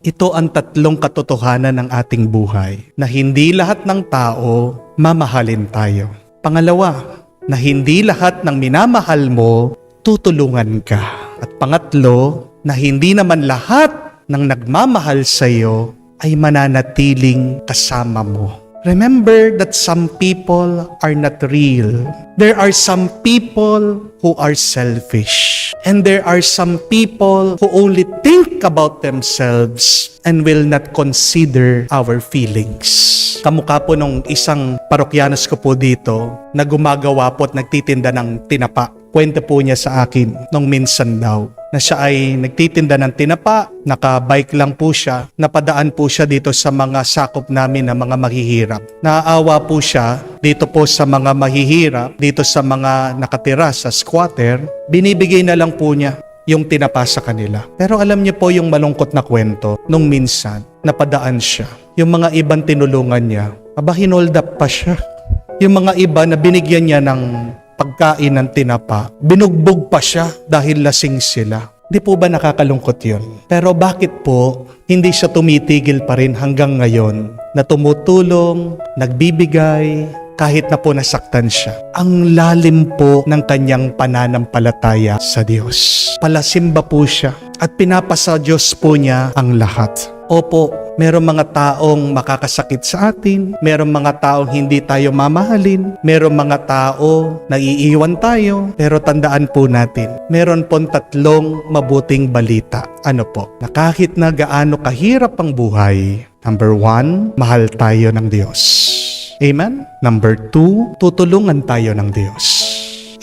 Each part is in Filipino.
Ito ang tatlong katotohanan ng ating buhay na hindi lahat ng tao mamahalin tayo. Pangalawa, na hindi lahat ng minamahal mo tutulungan ka. At pangatlo, na hindi naman lahat ng nagmamahal sa iyo ay mananatiling kasama mo. Remember that some people are not real. There are some people who are selfish. And there are some people who only think about themselves and will not consider our feelings. Kamukha po nung isang parokyanos ko po dito na gumagawa po at nagtitinda ng tinapa. Kwento po niya sa akin nung minsan daw na siya ay nagtitinda ng tinapa, naka-bike lang po siya, napadaan po siya dito sa mga sakop namin na mga mahihirap. Naaawa po siya dito po sa mga mahihirap, dito sa mga nakatira sa squatter, binibigay na lang po niya yung tinapa sa kanila. Pero alam niyo po yung malungkot na kwento, nung minsan, napadaan siya. Yung mga ibang tinulungan niya, hinold up pa siya. Yung mga iba na binigyan niya ng pagkain ng tinapa, binugbog pa siya dahil lasing sila. Di po ba nakakalungkot yun? Pero bakit po hindi siya tumitigil pa rin hanggang ngayon na tumutulong, nagbibigay, kahit na po nasaktan siya? Ang lalim po ng kanyang pananampalataya sa Diyos. Palasimba po siya at pinapasa Diyos po niya ang lahat. Opo, merong mga taong makakasakit sa atin, merong mga taong hindi tayo mamahalin, merong mga tao na iiwan tayo, pero tandaan po natin, meron pong tatlong mabuting balita. Ano po? Na kahit na gaano kahirap ang buhay, number 1, mahal tayo ng Diyos. Amen? Number 2, tutulungan tayo ng Diyos.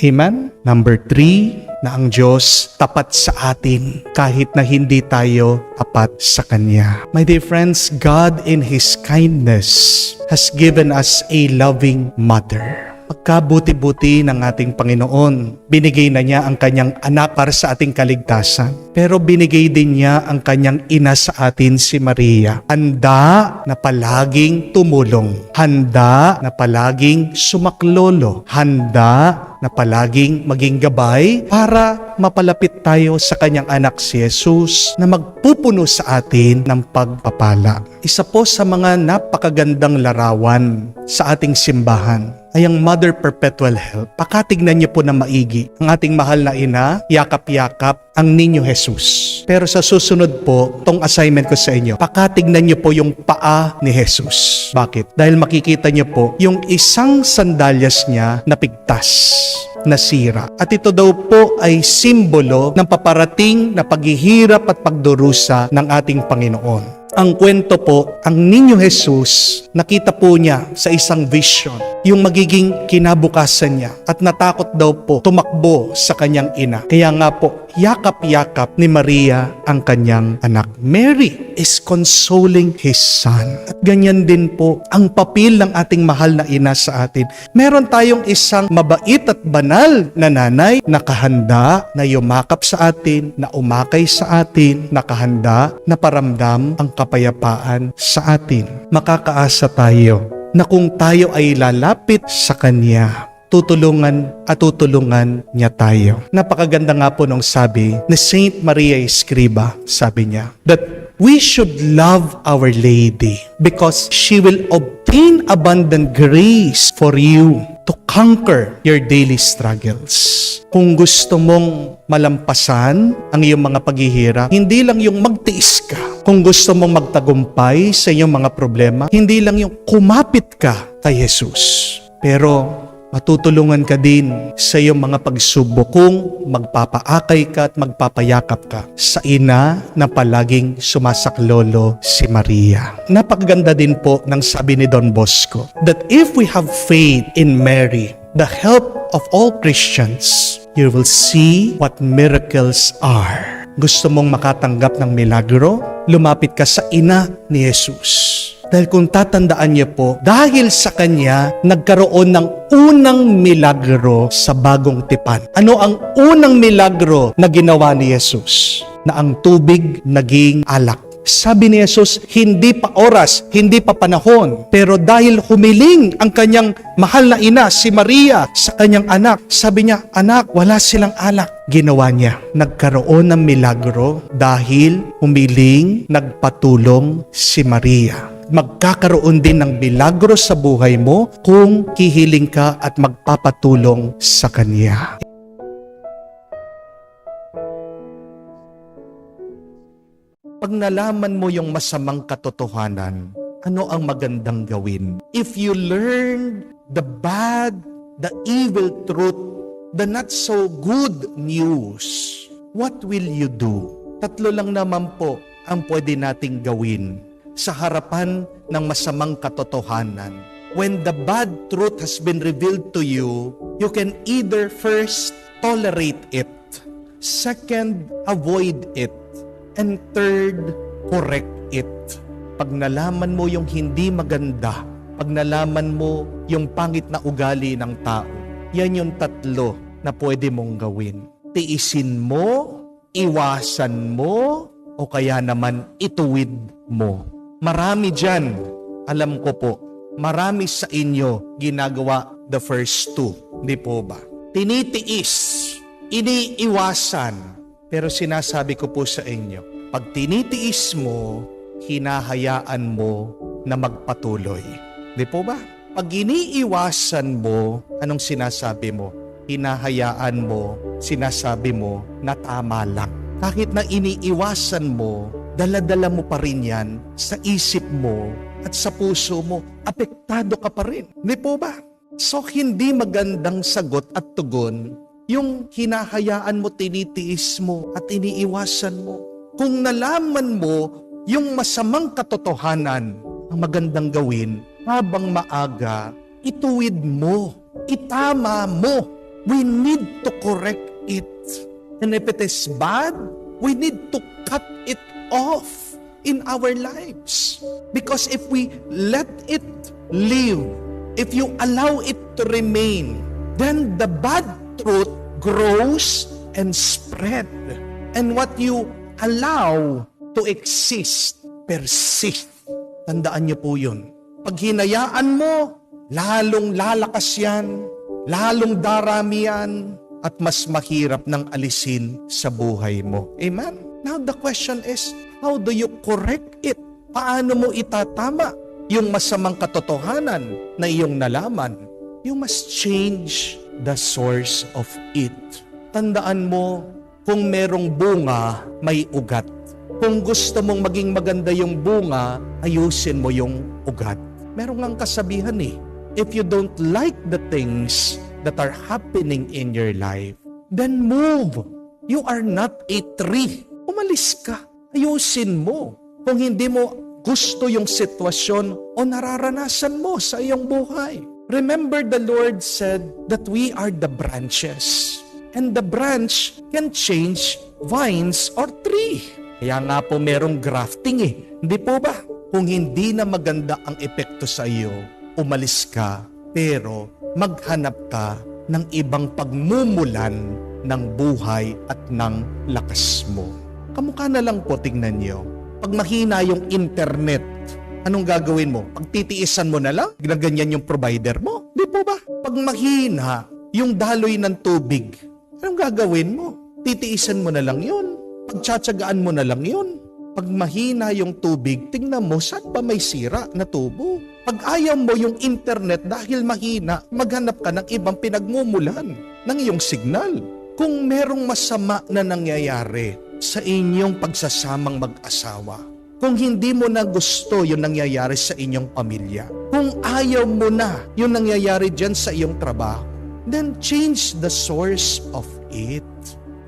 Amen? Number 3, na ang Diyos tapat sa atin kahit na hindi tayo tapat sa Kanya. My dear friends, God in His kindness has given us a loving mother. Pagkabuti-buti ng ating Panginoon, binigay na niya ang kanyang anak para sa ating kaligtasan. Pero binigay din niya ang kanyang ina sa atin, si Maria. Handa na palaging tumulong. Handa na palaging sumaklolo. Handa na palaging maging gabay para mapalapit tayo sa kanyang anak si Jesus na magpupuno sa atin ng pagpapala. Isa po sa mga napakagandang larawan sa ating simbahan ay ang Mother Perpetual Help. Pakatignan niyo po na maigi ang ating mahal na ina, yakap-yakap ang Niño Jesus. Pero sa susunod po, tong assignment ko sa inyo, pakatignan niyo po yung paa ni Jesus. Bakit? Dahil makikita niyo po yung isang sandalyas niya na pigtas, nasira. At ito daw po ay simbolo ng paparating na paghihirap at pagdurusa ng ating Panginoon. Ang kwento po, ang Niño Jesus, nakita po niya sa isang vision, yung magiging kinabukasan niya. At natakot daw po, tumakbo sa kanyang ina. Kaya nga po, yakap-yakap ni Maria ang kanyang anak. Mary is consoling His Son. At ganyan din po ang papel ng ating mahal na ina sa atin. Meron tayong isang mabait at banal na nanay, nakahanda na yumakap sa atin, na umakay sa atin, nakahanda na paramdam ang kapayapaan sa atin. Makakaasa tayo na kung tayo ay lalapit sa Kanya, tutulungan at tutulungan niya tayo. Napakaganda nga po nung sabi ni Saint Maria Escriba, sabi niya, that we should love Our Lady because she will obtain abundant grace for you to conquer your daily struggles. Kung gusto mong malampasan ang iyong mga paghihirap, hindi lang yung magtiis ka. Kung gusto mong magtagumpay sa iyong mga problema, hindi lang yung kumapit ka kay Jesus. Pero matutulungan ka din sa iyong mga pagsubok kung magpapaakay ka at magpapayakap ka sa ina na palaging sumasaklolo, si Maria. Napakaganda din po ng sabi ni Don Bosco that if we have faith in Mary, the help of all Christians, you will see what miracles are. Gusto mong makatanggap ng milagro? Lumapit ka sa ina ni Jesus. Dahil kung tatandaan niyo po, dahil sa Kanya, nagkaroon ng unang milagro sa bagong tipan. Ano ang unang milagro na ginawa ni Jesus? Na ang tubig naging alak. Sabi ni Jesus, hindi pa oras, hindi pa panahon. Pero dahil humiling ang kanyang mahal na ina, si Maria, sa kanyang anak, sabi niya, anak, wala silang alak. Ginawa niya, nagkaroon ng milagro dahil humiling, nagpatulong si Maria. Magkakaroon din ng milagro sa buhay mo kung hihiling ka at magpapatulong sa Kanya. Pag nalaman mo yung masamang katotohanan, ano ang magandang gawin? If you learn the bad, the evil truth, the not so good news, what will you do? Tatlo lang naman po ang pwede nating gawin sa harapan ng masamang katotohanan. When the bad truth has been revealed to you, you can either first tolerate it, second, avoid it, and third, correct it. Pag nalaman mo yung hindi maganda, pag nalaman mo yung pangit na ugali ng tao, yan yung tatlo na pwede mong gawin. Tiisin mo, iwasan mo, o kaya naman ituwid mo. Marami dyan, alam ko po, marami sa inyo ginagawa the first two. Di po ba? Tinitiis, iniiwasan. Pero sinasabi ko po sa inyo, pag tinitiis mo, hinahayaan mo na magpatuloy. Di po ba? Pag iniiwasan mo, anong sinasabi mo? Hinahayaan mo, sinasabi mo na tama lang. Kahit na iniiwasan mo, dala-dala mo pa rin yan sa isip mo at sa puso mo, apektado ka pa rin. Di po ba? So, hindi magandang sagot at tugon yung hinahayaan mo, tinitiis mo at iniiwasan mo. Kung nalaman mo yung masamang katotohanan, ang magandang gawin, habang maaga, ituwid mo, itama mo. We need to correct it. And if it is bad, we need to cut it off in our lives. Because if we let it live, if you allow it to remain, then the bad truth grows and spread. And what you allow to exist, persist. Tandaan niyo po yun. Pag hinayaan mo, lalong lalakas yan, lalong darami yan, at mas mahirap nang alisin sa buhay mo. Amen? Now the question is, how do you correct it? Paano mo itatama yung masamang katotohanan na iyong nalaman? You must change the source of it. Tandaan mo, kung merong bunga, may ugat. Kung gusto mong maging maganda yung bunga, ayusin mo yung ugat. Meron ngang kasabihan if you don't like the things that are happening in your life, then move. You are not a tree. Umalis ka. Ayusin mo. Kung hindi mo gusto yung sitwasyon o nararanasan mo sa iyong buhay. Remember, the Lord said that we are the branches. And the branch can change vines or tree. Kaya nga po merong grafting Hindi po ba? Kung hindi na maganda ang epekto sa iyo, umalis ka, pero maghanap ka ng ibang pagmumulan ng buhay at ng lakas mo. Kamukha na lang po, tingnan niyo. Pag mahina yung internet, anong gagawin mo? Pagtitiisan mo na lang? Ginaganyan yung provider mo? Di po ba? Pag mahina yung daloy ng tubig, anong gagawin mo? Titiisan mo na lang yun. Pagtsatsagaan mo na lang yun. Pag mahina yung tubig, tingnan mo saan pa may sira na tubo. Pag ayaw mo yung internet dahil mahina, maghanap ka ng ibang pinagmumulan ng iyong signal. Kung merong masama na nangyayari sa inyong pagsasamang mag-asawa, kung hindi mo na gusto yung nangyayari sa inyong pamilya, kung ayaw mo na yung nangyayari dyan sa iyong trabaho, then change the source of it.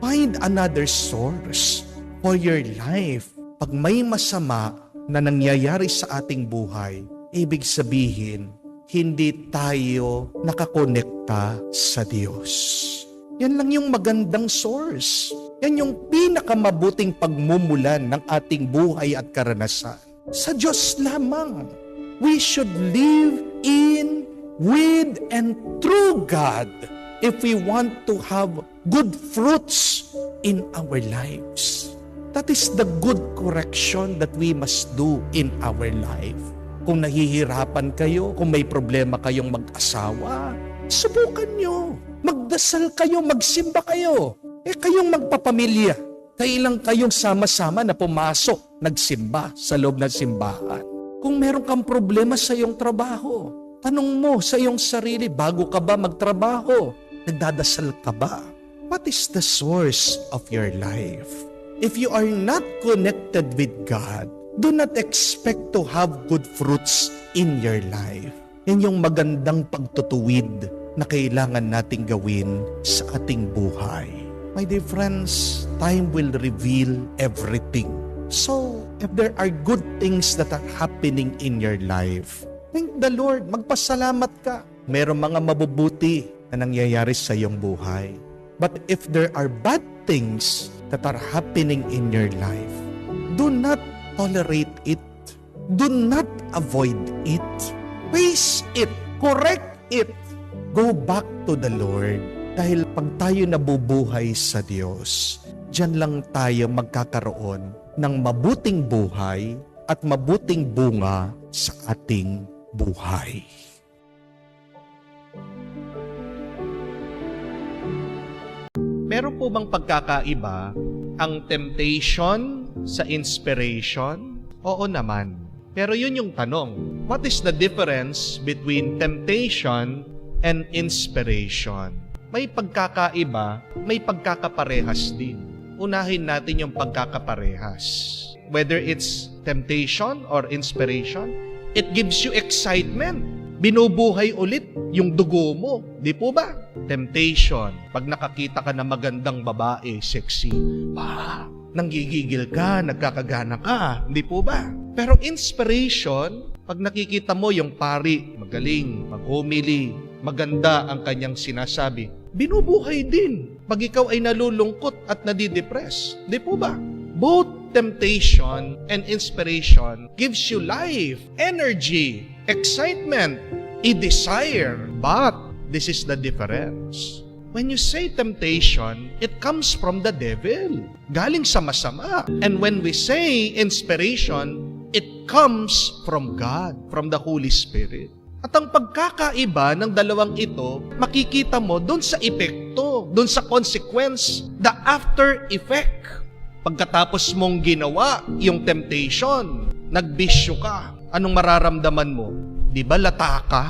Find another source for your life. Pag may masama na nangyayari sa ating buhay, ibig sabihin, hindi tayo nakakonekta sa Diyos. Yan lang yung magandang source. Yan yung pinakamabuting pagmumulan ng ating buhay at karanasan. Sa Diyos lamang. We should live in, with, and through God if we want to have good fruits in our lives. That is the good correction that we must do in our life. Kung nahihirapan kayo, kung may problema kayong mag-asawa, subukan nyo. Magdasal kayo, magsimba kayo. Kayong magpapamilya. Kailang kayong sama-sama na pumasok, nagsimba sa loob ng simbahan. Kung meron kang problema sa iyong trabaho, tanong mo sa iyong sarili, bago ka ba magtrabaho? Nagdadasal ka ba? What is the source of your life? If you are not connected with God, do not expect to have good fruits in your life. Yan yung magandang pagtutuwid na kailangan nating gawin sa ating buhay. My dear friends, time will reveal everything. So, if there are good things that are happening in your life, thank the Lord, magpasalamat ka. Merong mga mabubuti na nangyayari sa iyong buhay. But if there are bad things that are happening in your life, do not tolerate it. Do not avoid it. Face it. Correct it. Go back to the Lord. Dahil pag tayo nabubuhay sa Diyos, diyan lang tayo magkakaroon ng mabuting buhay at mabuting bunga sa ating buhay. Meron po bang pagkakaiba ang temptation sa inspiration? Oo naman. Pero yun yung tanong. What is the difference between temptation and inspiration? May pagkakaiba, may pagkakaparehas din. Unahin natin yung pagkakaparehas. Whether it's temptation or inspiration, it gives you excitement. Binubuhay ulit yung dugo mo. Di po ba? Temptation. Pag nakakita ka na magandang babae, sexy, nanggigigil ka, nagkakagana ka. Di po ba? Pero inspiration, pag nakikita mo yung pari, magaling, mag-homily, maganda ang kanyang sinasabi, binubuhay din pag ikaw ay nalulungkot at nadidepress. Di po ba? Both temptation and inspiration gives you life, energy, excitement, a desire. But this is the difference. When you say temptation, it comes from the devil. Galing sa masama. And when we say inspiration, it comes from God, from the Holy Spirit. At ang pagkakaiba ng dalawang ito, makikita mo doon sa epekto, doon sa consequence, the after effect. Pagkatapos mong ginawa yung temptation, nagbisyo ka, anong mararamdaman mo? Di ba lata ka?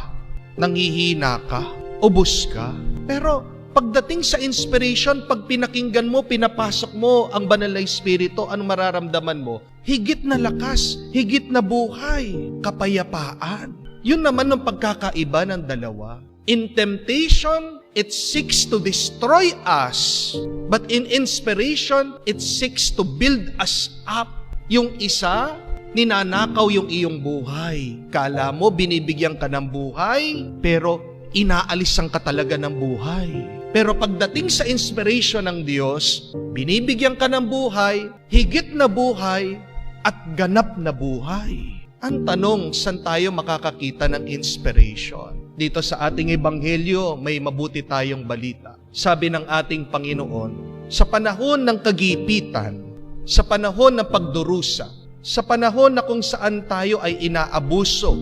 Nanghihina ka? Ubos ka? Pero pagdating sa inspiration, pag pinakinggan mo, pinapasok mo ang banal na espiritu, anong mararamdaman mo? Higit na lakas, higit na buhay, kapayapaan. Yun naman ang pagkakaiba ng dalawa. In temptation, it seeks to destroy us. But in inspiration, it seeks to build us up. Yung isa, ninanakaw yung iyong buhay. Kala mo, binibigyan ka ng buhay, pero inaalisan ka talaga ng buhay. Pero pagdating sa inspiration ng Diyos, binibigyan ka ng buhay, higit na buhay, at ganap na buhay. Ang tanong, saan tayo makakakita ng inspiration? Dito sa ating ebanghelyo, may mabuti tayong balita. Sabi ng ating Panginoon, sa panahon ng kagipitan, sa panahon ng pagdurusa, sa panahon na kung saan tayo ay inaabuso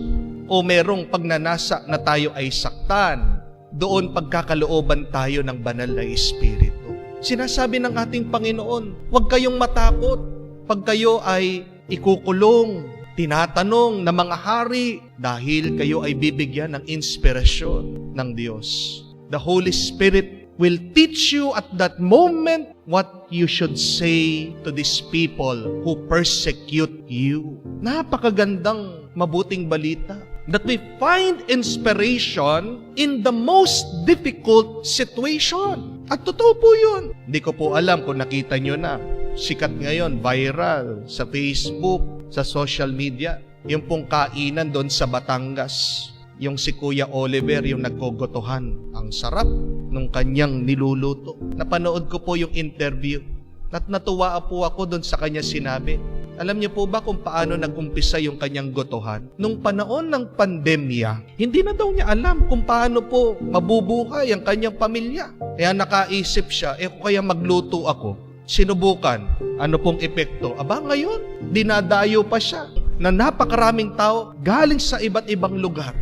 o merong pagnanasa na tayo ay saktan, doon pagkakalooban tayo ng banal na Espiritu. Sinasabi ng ating Panginoon, huwag kayong matakot pag kayo ay ikukulong, tinatanong ng mga hari dahil kayo ay bibigyan ng inspirasyon ng Diyos. The Holy Spirit will teach you at that moment what you should say to these people who persecute you. Napakagandang mabuting balita that we find inspiration in the most difficult situation. At totoo po yun. Hindi ko po alam kung nakita nyo na. Sikat ngayon, viral sa Facebook, sa social media. Yung pong kainan doon sa Batangas. Yung si Kuya Oliver, yung naggogotohan. Ang sarap nung kanyang niluluto. Napanood ko po yung interview. At natuwa po ako doon sa kanya sinabi. Alam niyo po ba kung paano nag-umpisa yung kanyang gotohan? Nung panahon ng pandemya, hindi na daw niya alam kung paano po mabubuhay ang kanyang pamilya. Kaya nakaisip siya, kung kaya magluto ako, sinubukan. Ano pong epekto? Aba, ngayon, dinadayo pa siya na napakaraming tao galing sa iba't ibang lugar.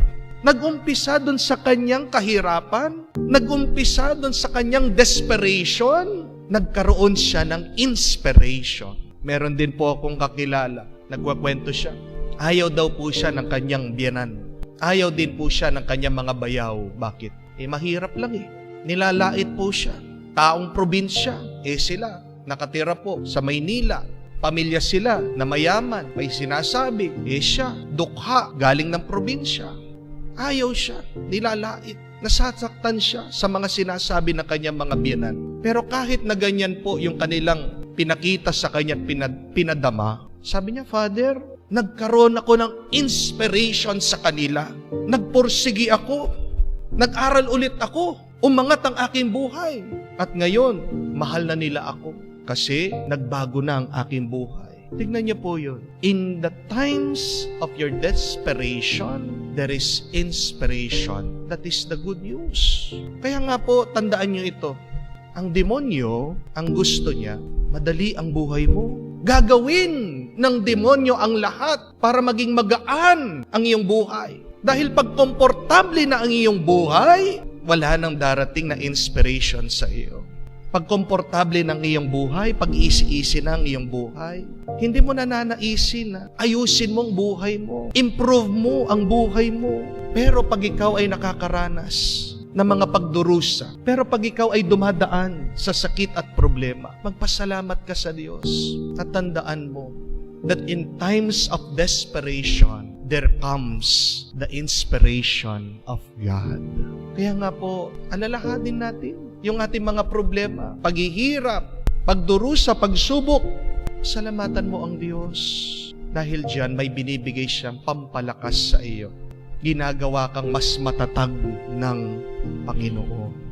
Nag-umpisa dun sa kanyang kahirapan, nag-umpisa dun sa kanyang desperation, nagkaroon siya ng inspiration. Meron din po akong kakilala, nagwakwento siya. Ayaw daw po siya ng kanyang biyenan. Ayaw din po siya ng kanyang mga bayaw. Bakit? Mahirap lang Nilalait po siya. Taong probinsya, sila. Nakatira po sa Maynila. Pamilya sila na mayaman. May sinasabi, siya, dukha, galing ng probinsya. Ayaw siya, nilalait. Nasasaktan siya sa mga sinasabi ng kanyang mga biyenan. Pero kahit na ganyan po yung kanilang pinakita sa kanya at pinadama, sabi niya, Father, nagkaroon ako ng inspiration sa kanila. Nagpursigi ako. Nag-aral ulit ako. Umangat ang aking buhay. At ngayon, mahal na nila ako. Kasi nagbago na ang aking buhay. Tignan niyo po yun. In the times of your desperation, there is inspiration. That is the good news. Kaya nga po, tandaan niyo ito. Ang demonyo, ang gusto niya, madali ang buhay mo. Gagawin ng demonyo ang lahat para maging magaan ang iyong buhay. Dahil pag komportable na ang iyong buhay, wala nang darating na inspiration sa iyo. Pag komportable ng iyong buhay, pag isi-isi na ang iyong buhay, hindi mo na nanaisin na ayusin mo ang buhay mo. Improve mo ang buhay mo. Pero pag ikaw ay nakakaranas ng mga pagdurusa, pero pag ikaw ay dumadaan sa sakit at problema, magpasalamat ka sa Diyos. At tandaan mo that in times of desperation, there comes the inspiration of God. Kaya nga po, alalahanin natin yung ating mga problema, paghihirap, pagdurusa, pagsubok. Salamatan mo ang Diyos. Dahil diyan may binibigay siyang pampalakas sa iyo. Ginagawa kang mas matatag ng Panginoon.